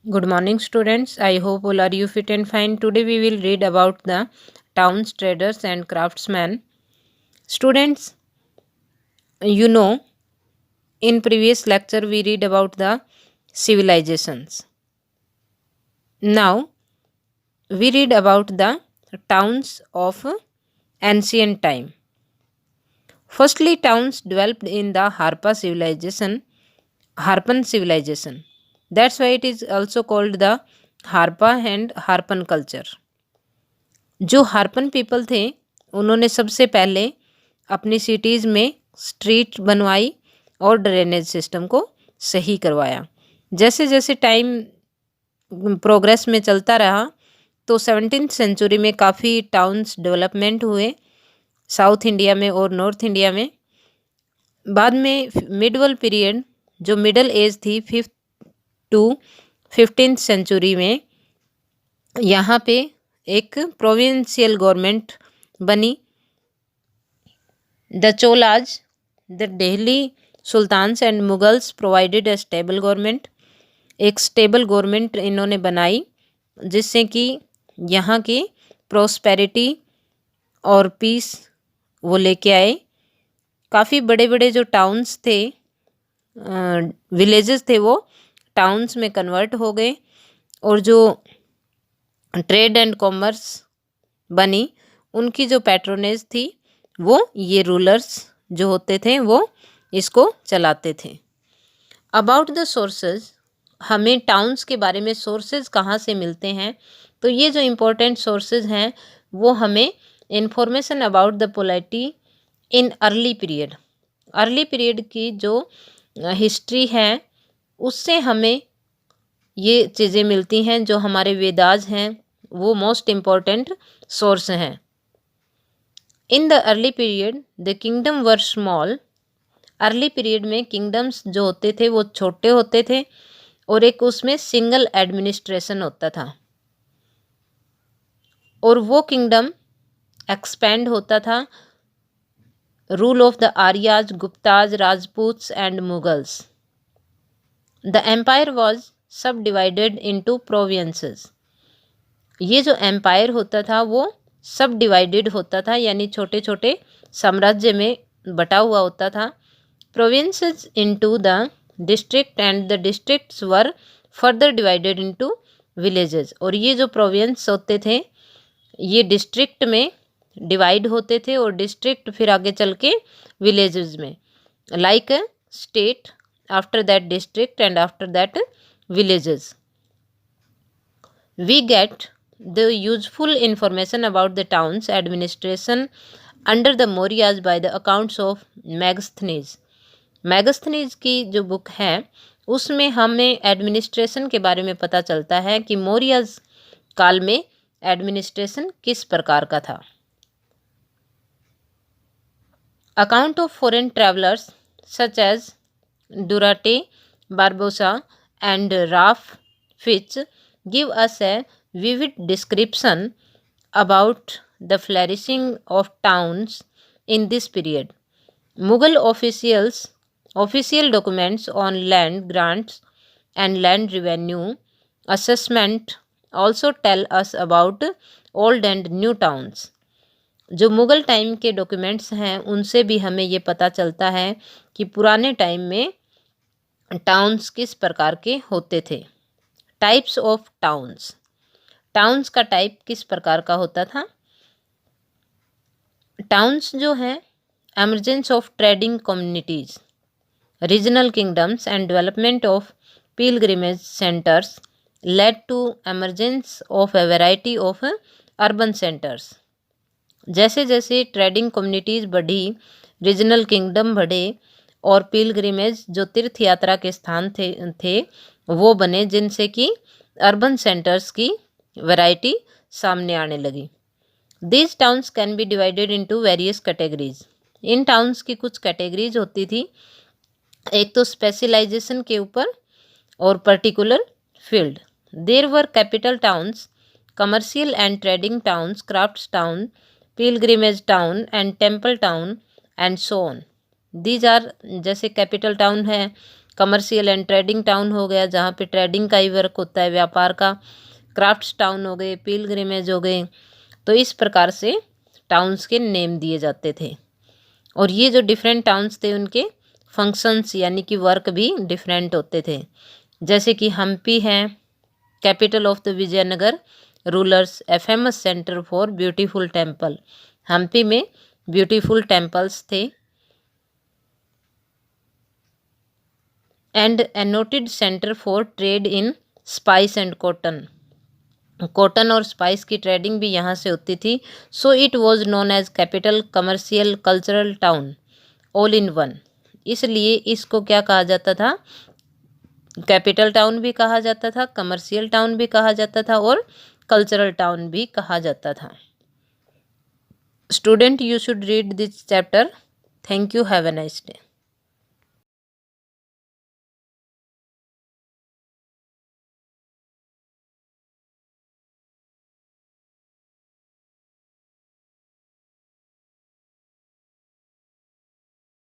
Good morning, students. I hope all are you fit and fine. Today we will read about the towns, traders, and craftsmen. Students, you know, in previous lecture we read about the civilizations. Now we read about the towns of ancient time. Firstly, towns developed in the Harpan civilization. That's why it is also called the Harpa and Harpan culture. जो हारपन people थे उन्होंने सबसे पहले अपनी cities में street बनवाई और drainage system को सही करवाया। जैसे जैसे टाइम प्रोग्रेस में चलता रहा तो 17th सेंचुरी में काफ़ी टाउन्स डेवलपमेंट हुए साउथ इंडिया में और नॉर्थ इंडिया में। बाद में मिडवल पीरियड जो मिडल एज थी 5th to 15th सेंचुरी में यहाँ पे एक प्रोविंशियल गवर्नमेंट बनी। The Cholas, the Delhi sultans and Mughals provided a stable government. एक स्टेबल गवर्नमेंट इन्होंने बनाई जिससे कि यहाँ की प्रोस्पेरिटी और पीस वो लेके आए। काफ़ी बड़े बड़े जो टाउन्स थे, विलेजेस थे, वो टाउन्स में कन्वर्ट हो गए और जो ट्रेड एंड कॉमर्स बनी उनकी जो पैट्रोनेज थी वो ये रूलर्स जो होते थे वो इसको चलाते थे। अबाउट द सोर्सेज, हमें टाउन्स के बारे में सोर्सेज कहाँ से मिलते हैं, तो ये जो इम्पोर्टेंट सोर्सेज हैं वो हमें information about the polity in early period की जो हिस्ट्री है उससे हमें ये चीज़ें मिलती हैं। जो हमारे वेदाज हैं वो मोस्ट इम्पॉर्टेंट सोर्स हैं। In the early period the kingdom were small. Early period में किंगडम्स जो होते थे वो छोटे होते थे और एक उसमें सिंगल एडमिनिस्ट्रेशन होता था और वो किंगडम एक्सपेंड होता था rule of the Aryas, Guptas, Rajputs and Mughals. The empire was सब डिवाइडेड इंटू प्रोविंसेस। ये जो एम्पायर होता था वो सब डिवाइडेड होता था, यानी छोटे छोटे साम्राज्य में बटा हुआ होता था। Provinces into the district and the districts were further divided into villages. और ये जो प्रोविंस होते थे ये डिस्ट्रिक्ट में डिवाइड होते थे और डिस्ट्रिक्ट फिर आगे चल के विलेजेस में, like state, after that district and after that villages. We get the useful information about the town's administration under the Mauryas by the accounts of Megasthenes. Megasthenes की जो बुक है उसमें हमें एडमिनिस्ट्रेशन के बारे में पता चलता है कि मौर्यज काल में एडमिनिस्ट्रेशन किस प्रकार का था। Account of foreign travellers such as Duarte, Barbosa and Ralph Fitch give us a vivid description about the flourishing of towns in this period. Mughal official documents on land grants and land revenue assessment also tell us about old and new towns. जो Mughal time के documents हैं उनसे भी हमें ये पता चलता है कि पुराने टाइम में टाउन्स किस प्रकार के होते थे। टाइप्स ऑफ टाउन्स का टाइप किस प्रकार का होता था। टाउन्स जो हैं emergence of trading communities, regional kingdoms and development of pilgrimage centres led to emergence of a variety of urban centres. जैसे जैसे ट्रेडिंग कम्युनिटीज़ बढ़ी, रीजनल किंगडम बढ़े और पिलग्रिमेज जो तीर्थ यात्रा के स्थान थे वो बने, जिनसे कि अर्बन सेंटर्स की वैरायटी सामने आने लगी। These towns can be divided into various categories. In towns की कुछ कैटेगरीज होती थी, एक तो स्पेशलाइजेशन के ऊपर और particular field. There were capital towns, commercial and trading towns, crafts town, pilgrimage town and temple town and so on. These are, जैसे कैपिटल टाउन है, कमर्शियल एंड ट्रेडिंग टाउन हो गया, जहाँ पे ट्रेडिंग का ही वर्क होता है, व्यापार का। क्राफ्ट्स टाउन हो गए, पिलग्रिमेज हो गए। तो इस प्रकार से टाउन्स के नेम दिए जाते थे। और ये जो डिफरेंट टाउन्स थे उनके फंक्शंस यानी कि वर्क भी डिफरेंट होते थे। जैसे कि हम्पी है, capital of the Vijayanagara rulers, a famous centre for beautiful temple. Hampi में ब्यूटीफुल टेम्पल्स थे। And a noted centre for trade in spice and cotton. Cotton और स्पाइस की ट्रेडिंग भी यहाँ से होती थी। So it was known as capital commercial cultural town all in one. इसलिए इसको क्या कहा जाता था, कैपिटल टाउन भी कहा जाता था, कमर्शियल टाउन भी कहा जाता था और कल्चरल टाउन भी कहा जाता था। Student, you should read this chapter. Thank you, have a nice day.